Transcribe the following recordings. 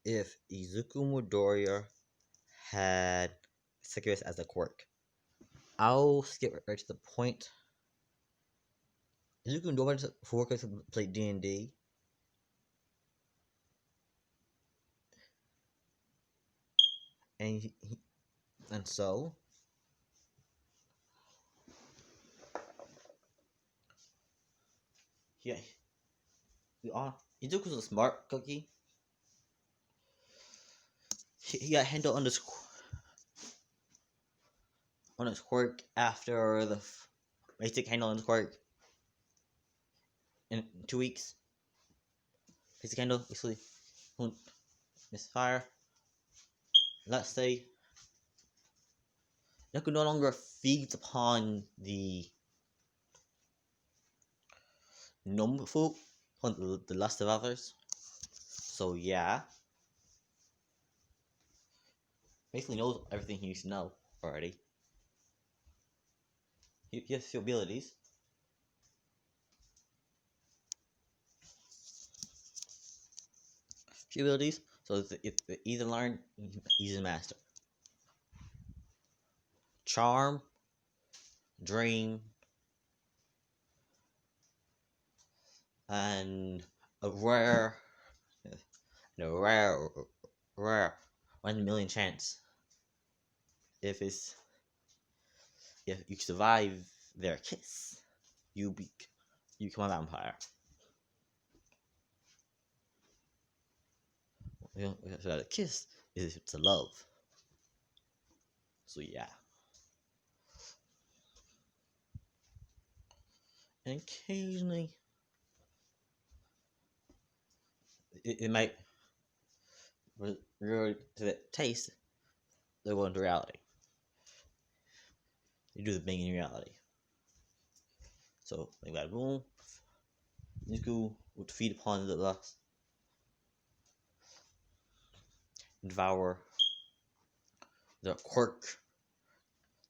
if Izuku Midoriya had succubus as a quirk. I'll skip right to the point. Izuku Midoriya focus play D&D. And so yeah, Izuku's a smart cookie. He got handled on his quirk after the basic handle on his quirk in 2 weeks. Basic handle basically misfire. Let's say Izuku no longer feeds upon the numberful on the lust of others. So yeah, basically knows everything he needs to know already. He has few abilities. So it's either learn, easy to master. Charm, dream, and a rare 1 in a million chance. If you survive their kiss, you become a vampire. So a kiss is it's a love. So yeah. And occasionally it might really to the taste they go into reality. You do the thing in reality. So like that boom, Niku would feed upon the lust, devour the quirk,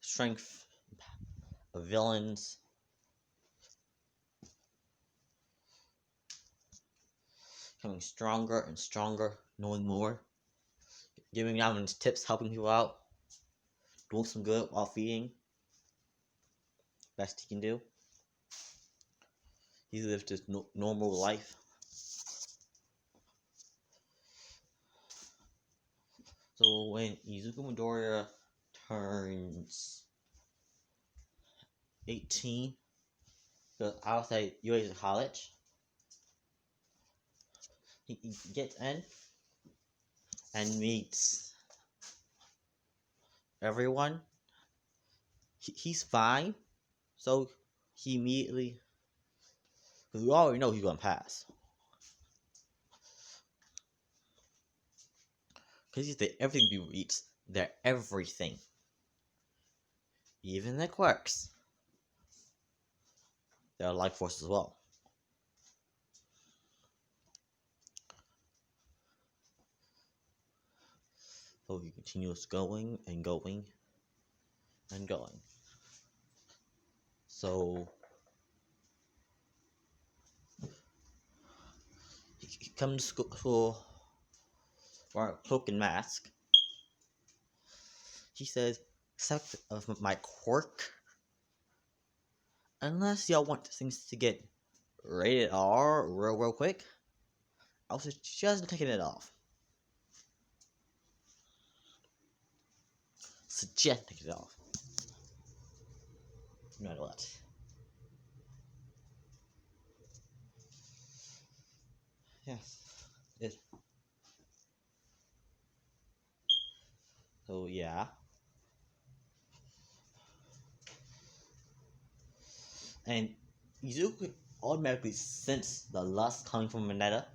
strength of villains, becoming stronger and stronger, knowing more, giving out tips, helping people out, doing some good while feeding. Best he can do. He lived his normal life. So when Izuku Midoriya turns 18, because I'll say UA is college, he gets in and meets everyone. He's fine, so he immediately, because we already know he's gonna pass, because he's the everything he reads. They're everything, even the quirks. They're life force as well. So he continues going and going and going. So he comes to school wearing a cloak and mask. He says, except of my quirk, unless y'all want things to get rated R real quick, I'll suggest taking it off. Suggest taking it off. No matter what. Yes. So yeah. And Izuku automatically sensed the lust coming from Mineta.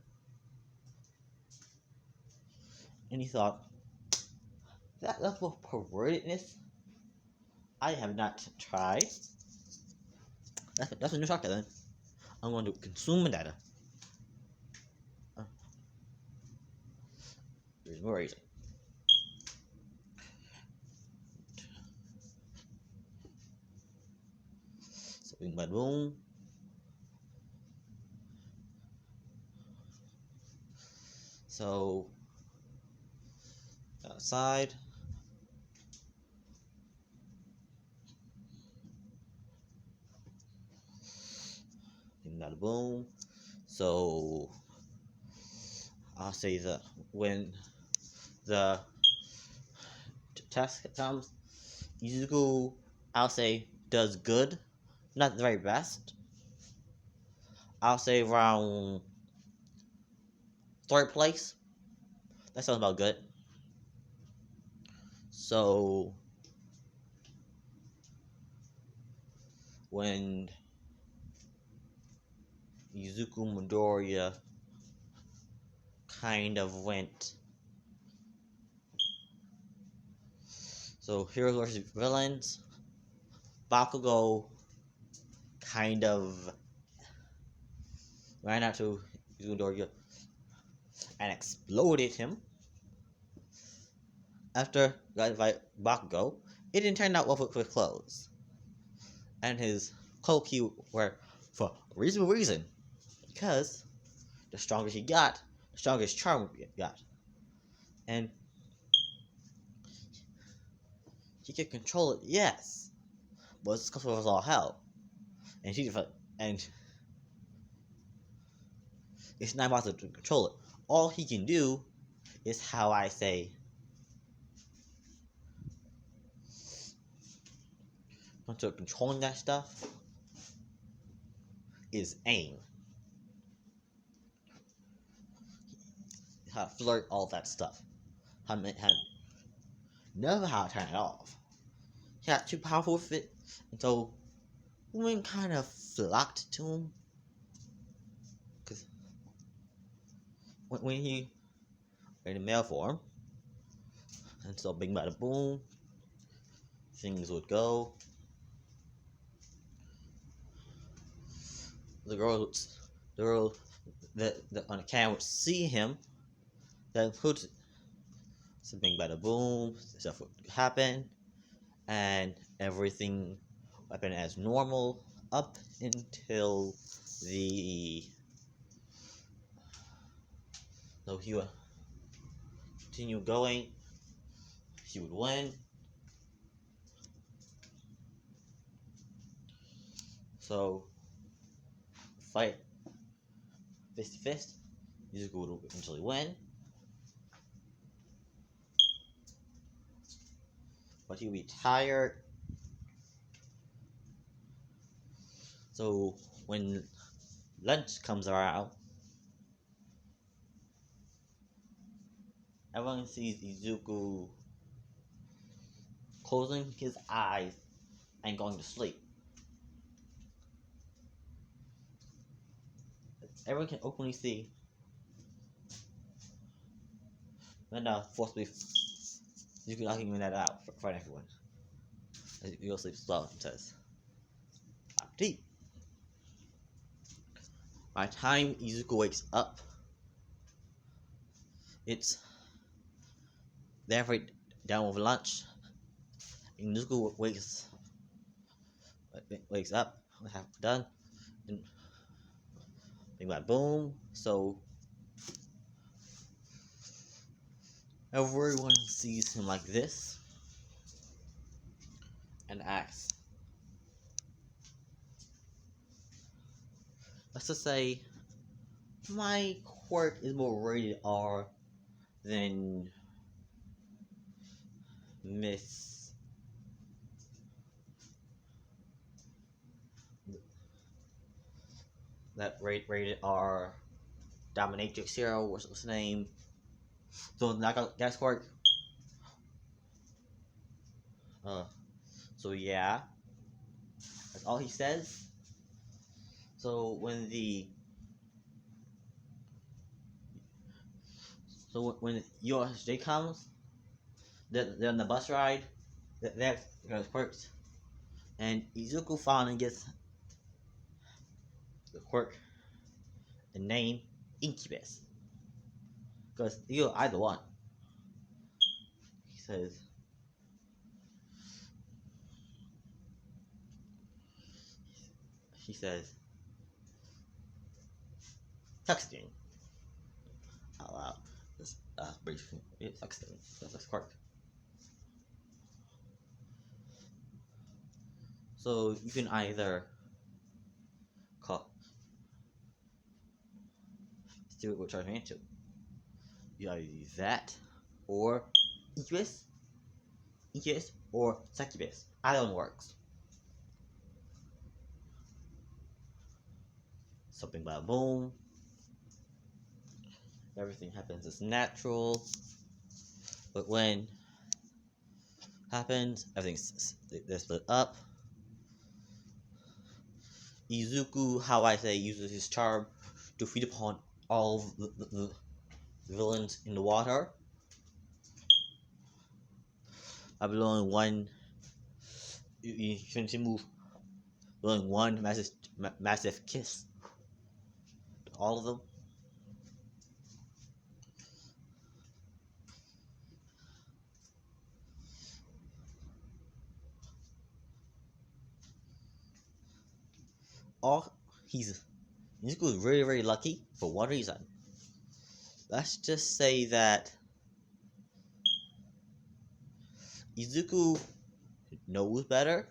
And he thought, that level of pervertedness I have not tried. That's a new chakra then. I'm going to consume Mineta. There's more reason. So boom. So outside. Not boom. So I'll say that when the test comes, Izuku, I'll say, does good. Not the very best. I'll say around third place. That sounds about good. So when Izuku Midoriya kind of went, so heroes versus villains, Bakugo kind of ran out to Izuku Midoriya and exploded him. After got by Bakugo, it didn't turn out well with his clothes. And his cloak he were for a reasonable reason. Because the stronger he got, the stronger his charm got. And he could control it, yes. But his control was all hell. And it's not possible to control it. All he can do is how I say onto controlling that stuff is aim. How to flirt all that stuff. Never how to turn it off. He got too powerful with it, and so women kind of flocked to him. Cause when he in male form, and so bing bada boom, things would go. The girl that on the camera would see him. Then put something bada boom, stuff would happen, and everything would happen as normal up until the so he would continue going. He would win. So fight fist to fist. Izuku would eventually win. But he would be tired. So when lunch comes around, everyone sees Izuku closing his eyes and going to sleep. Everyone can openly see when forcibly Izuku not even that out for everyone. You go sleep slow, it says. I'm deep. By the time Izuku wakes up, it's they're right down with lunch. And Izuku wakes up, half done, and bing bang boom. So everyone sees him like this and asks, let's just say my quirk is more rated R than Miss that rated R dominatrix hero, what's his name? So that's quirk. So yeah, that's all he says. So when USJ comes, they're on the bus ride. There's quirks, and Izuku finally gets the quirk, the name Incubus, because you're either one. He says, texting out loud. This basically it sucks. That's quark. So you can either call see what we're charging into. You either use that or Incubus, or succubus. Either one works. Something by boom. Everything happens as natural. But when happens, everything's they're split up. Izuku, how I say, uses his charm to feed upon all the villains in the water. By blowing one, you finish the move, blowing one massive kiss to all of them. All Izuku is very, very lucky for one reason. Let's just say that Izuku knows better,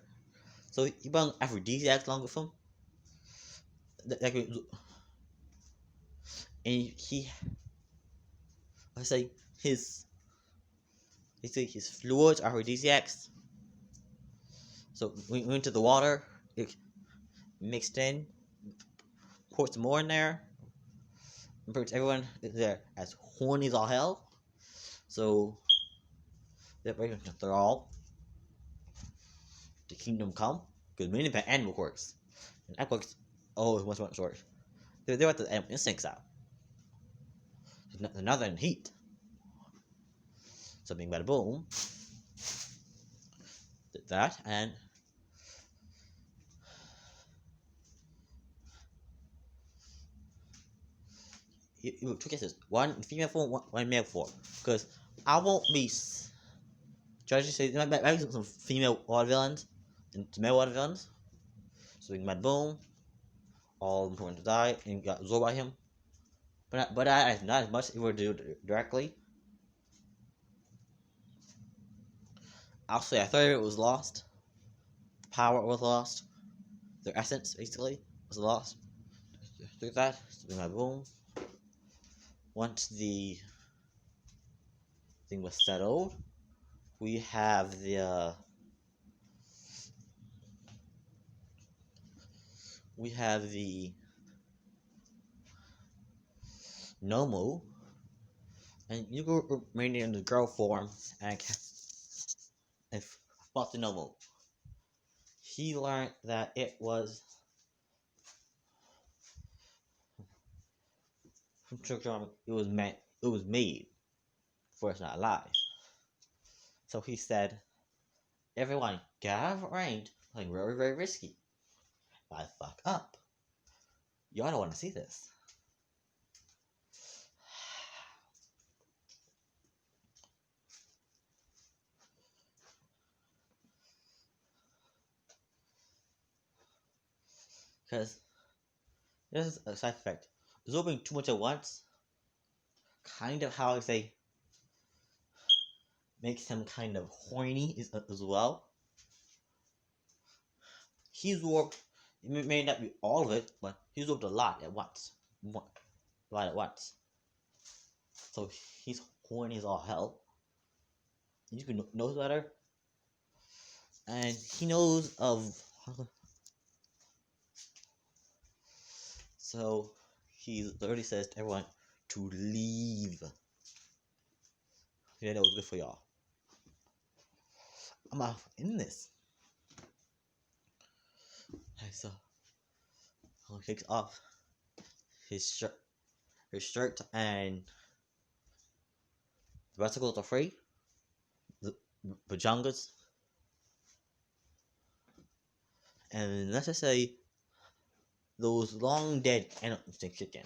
so he brought aphrodisiacs along with him. And I say his fluids are aphrodisiacs. So we went to the water, it mixed in, poured some more in there, and pretty much everyone is there as horny as all hell. So they're all the kingdom come, because mainly by animal quirks. And animal quirks always much short. They're what the animal instincts out. They're not in heat. Something bada boom. Did that, and you two cases, one female form, one male form. Because I won't be judging, say there might be some female water villains and some male water villains. So we mad boom, all of them going to die and got absorbed by him. But not as much if we were to do it directly. I'll say a third of it was lost. The power was lost. Their essence basically was lost. Through that, so we mad boom. Once the thing was settled, we have the Nomu, and you go remain in the girl form and fought the Nomu. He learned that it was from Children, it was made for it's not alive. So he said, everyone get out of range, playing very, very risky. If I fuck up, y'all don't want to see this. Because there's a side effect. Absorbing too much at once, kind of how I say, makes him kind of horny as well. He absorbed, it may not be all of it, but he absorbed a lot at once. A lot at once. So he's horny as all hell. You can know better. And he knows of. So he already says to everyone to leave. Yeah, that was good for y'all. I'm out in this. Okay, so he takes off his shirt, and the vesicles are free. The pajangas. And let's just say those long dead animals can kick in,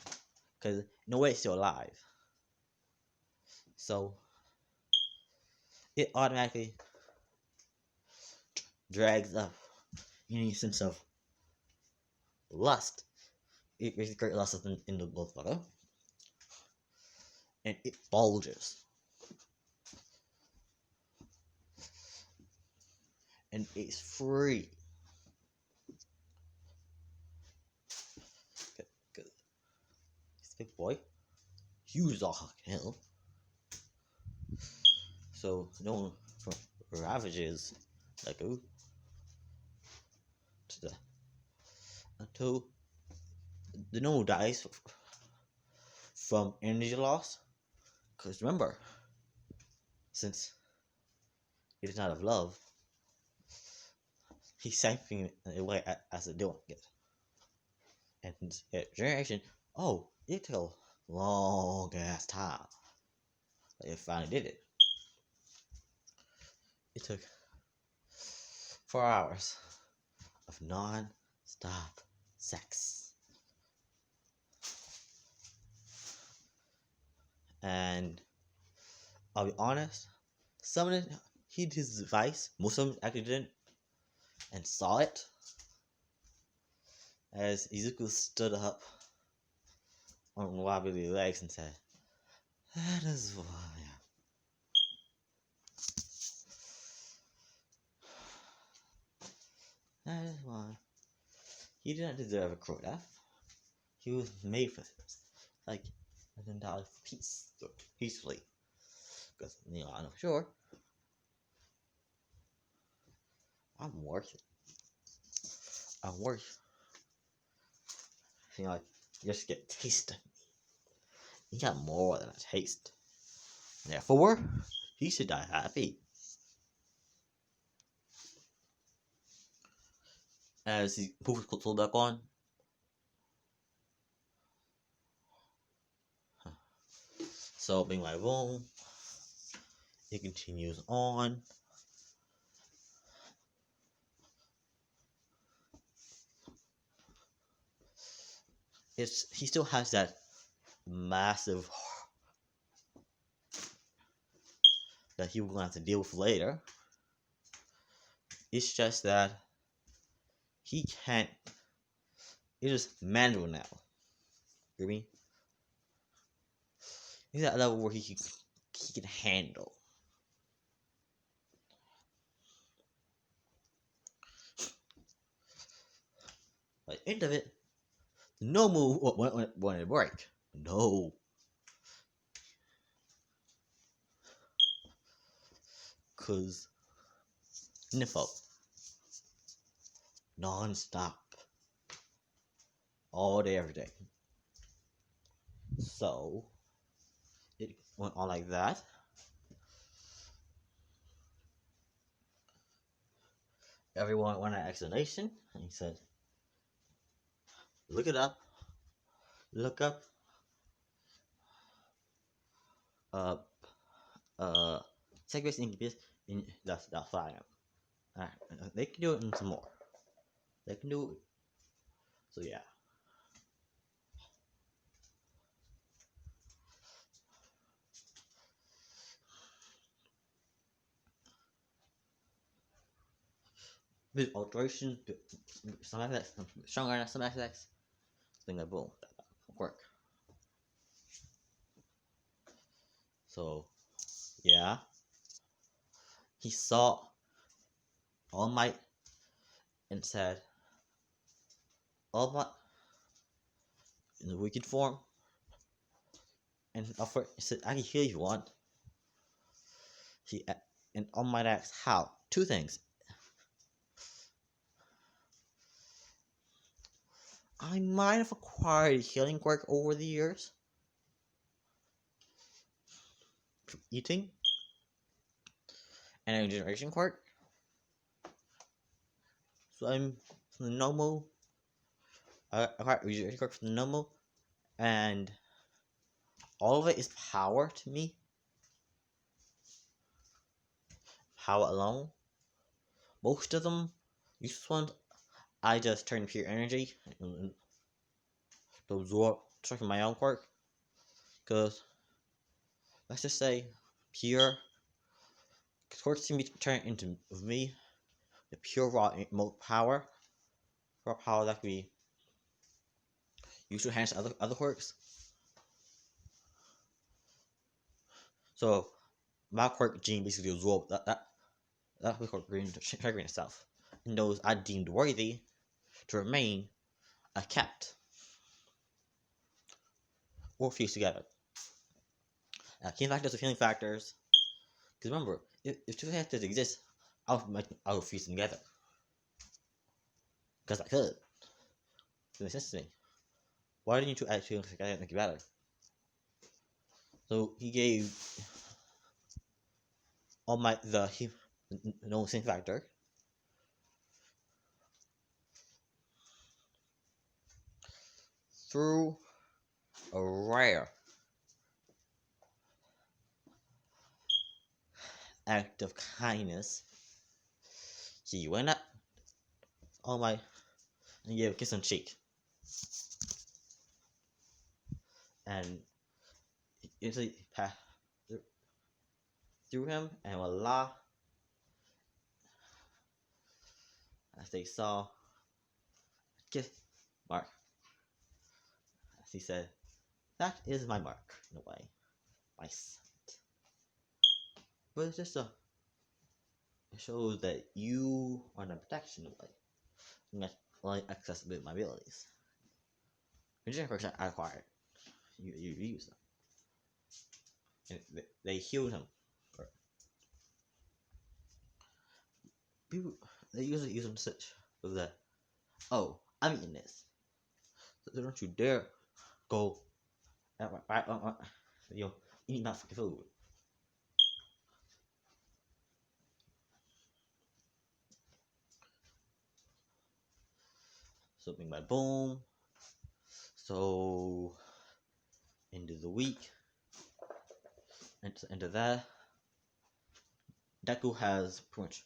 because no way it's still alive. So it automatically drags up any sense of lust. It creates great lust in the motherfucker. and it bulges. And it's free. This big boy, huge dog hill. So no one ravages that go to the until the no dies from energy loss. Because remember, since it is not of love, he's siphoning it away as a doing it. And generation, it took a long ass time. It finally did it. It took 4 hours of non-stop sex. And I'll be honest, some of it, he did his advice, most of them actually didn't, and saw it as Ezekiel stood up on wobbly legs and said, "That is why." That is why he did not deserve a cruel death. He was made for this. Like, I didn't die for peacefully. Because, I know for sure I'm worth it. I'm worth it. Like, just get taste of me. He got more than a taste. Therefore, he should die happy. As he puts his clothes back on, so being like, boom, it continues on. He still has that massive that he will have to deal with later. It's just that he can't. It is manual now. You know what I mean? He's at a level where he can handle. By the end of it, no move when it break. No. Cause Nifo. Non-stop. All day, every day. So it went on like that. Everyone wanted an explanation, and he said, "Look it up. Look up. Succubus, Incubus, and that's fine. Alright, they can do it and some more. They can do it. So yeah." With alteration, some aspects, stronger than some aspects, thing like boom, that work. So yeah, he saw All Might and said, "All Might in the wicked form," and offered. He said, "I can heal if you want." And All Might asked, "How?" Two things. I might have acquired healing quirk over the years from eating, and a regeneration quirk. So I'm from the normal. I acquired regeneration quirk from the normal, and all of it is power to me. Power alone. Most of them, useless ones, I just turn pure energy to absorb from my own quirk. Because, let's just say, pure quirks can be turned into me, the pure raw power. Raw power that can be used to enhance other quirks. So my quark gene basically absorbed that quark gene triggering itself, and those I deemed worthy to remain are kept or fused together. Now, key factors of healing factors. Because remember, if two factors exist, I would fuse them together. Because I could. It makes sense to me. Why didn't you two actually together and make it better? So he gave all the known sin factor through a rare act of kindness. He went up on my and gave a kiss on the cheek. And instantly passed through him, and voila, as they saw, kiss mark. As he said, that is my mark, in a way. My scent. But it's just it shows that you are under protection, in a way. You have only access to my abilities. Engineering person I acquired. You use them. And they healed him. People, they usually use them such with that. Oh, I'm eating this. So don't you dare go. You eat my fucking food. So bing by boom. So end of the week. Into that. Deku has pretty much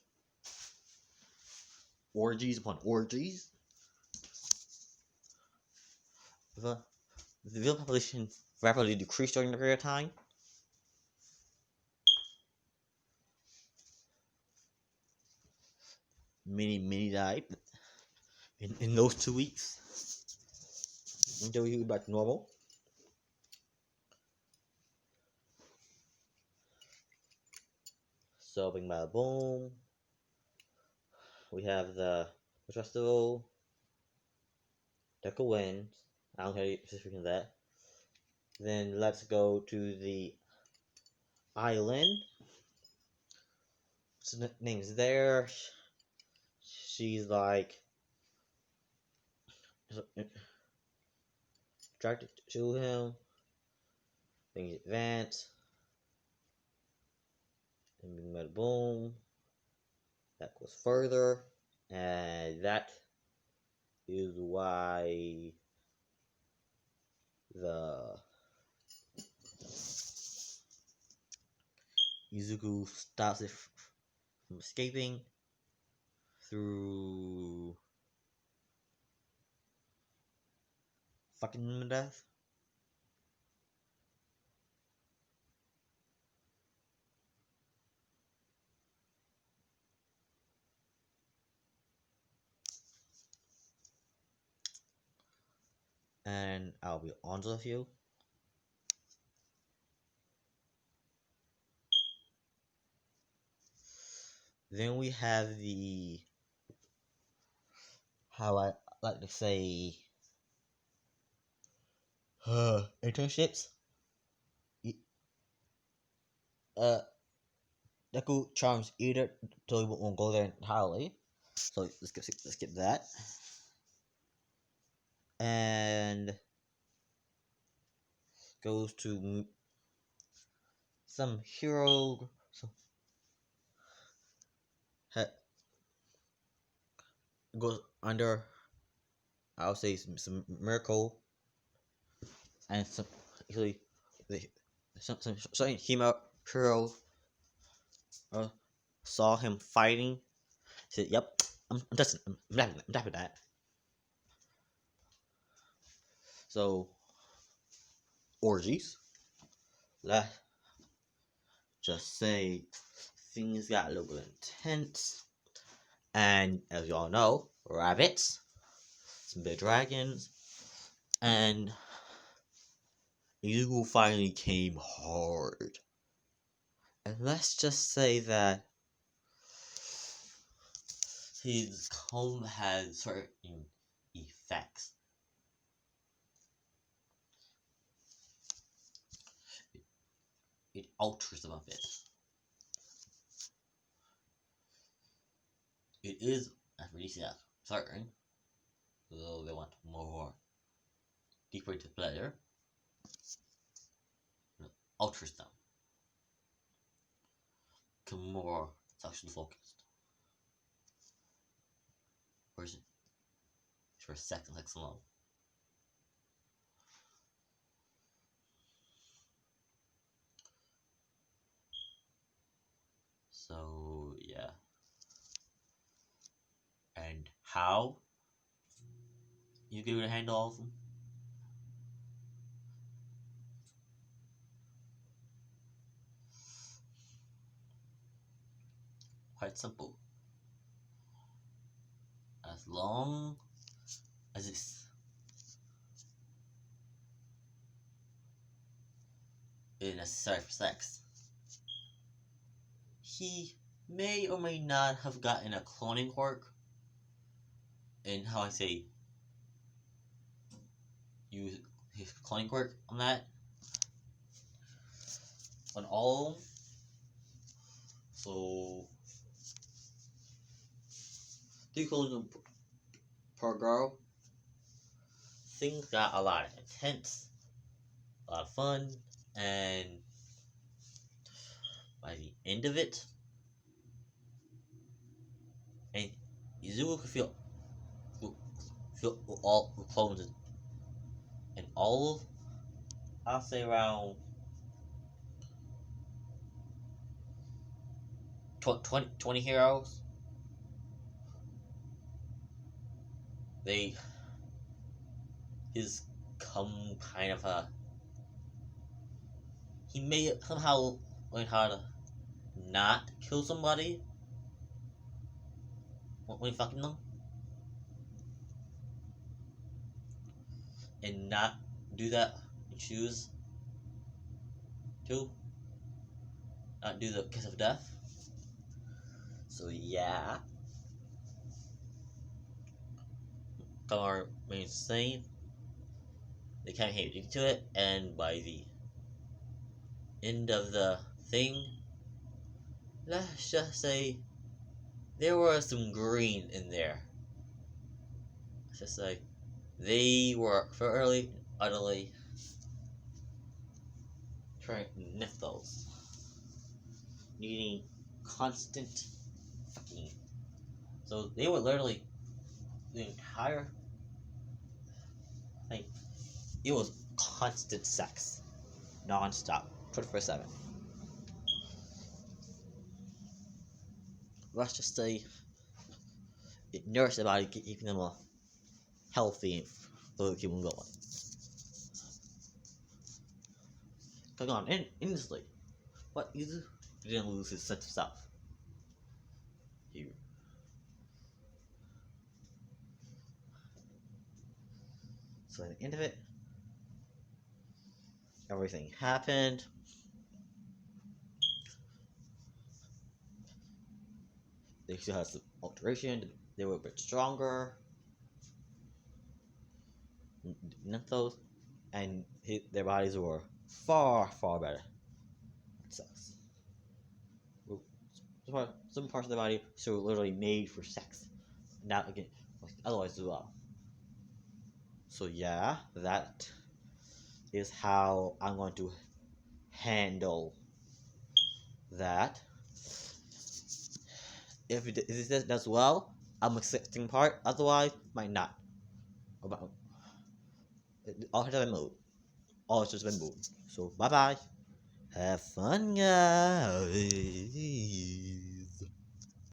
orgies upon orgies. The villain population rapidly decreased during the period of time. Many died in those 2 weeks until he was back to normal. So bing by boom. We have the festival. Deku wins. I don't care specifically that. Then let's go to the island. What's the name's there? She's like attracted to him. Things advance. And boom. That goes further. And that is why the Izuku stops it from escaping through fucking death. And I'll be honest with you. Then we have the, how I like to say, internships. Deku charms either, so we won't go there entirely. So let's skip that. And goes to some hero. Goes under, I'll say some miracle, and some actually some hero saw him fighting. Said, "Yep, I'm tapping that." So orgies. Let's just say things got a little intense, and as y'all know, rabbits, some big dragons, and Ezekiel finally came hard. And let's just say that his comb has certain effects. It alters them a bit. It is, as we see that, certain, though they want more deeper into pleasure, it alters them to more sexually focused. Whereas it's for sex and sex alone. So yeah. And how you get able to handle all of them? Quite simple. As long as it's necessary for sex, he may or may not have gotten a cloning quirk. And how I say, use his cloning quirk on that. On all of them. So, 3 clones per girl. Things got a lot intense, a lot of fun, and by the end of it, and Izuku could feel all the clones, and all of, I'll say around 20 heroes. They his come kind of a he may somehow learn how to not kill somebody when fucking them, and not do that and choose to not do the kiss of death. So yeah, Kamar remains the same. They kind of hate into it, and by the end of the thing, let's just say there was some green in there. It's just like they were fairly utterly trying to nip those, needing constant fucking. So they were literally the entire thing. It was constant sex, non-stop, 24/7. Let's just say it nourished the body, keeping them healthy, so they keep them going. Come on, instantly. But he didn't lose his sense of self. He So at the end of it, everything happened. They still had some alteration. They were a bit stronger. Nymphos, and their bodies were far, far better than sex. Some parts of the body were literally made for sex, not again, like otherwise as well. So yeah, that is how I'm going to handle that. If it does well, I'm accepting part. Otherwise, might not. All has been moved. All has just been moved. So bye bye. Have fun, guys.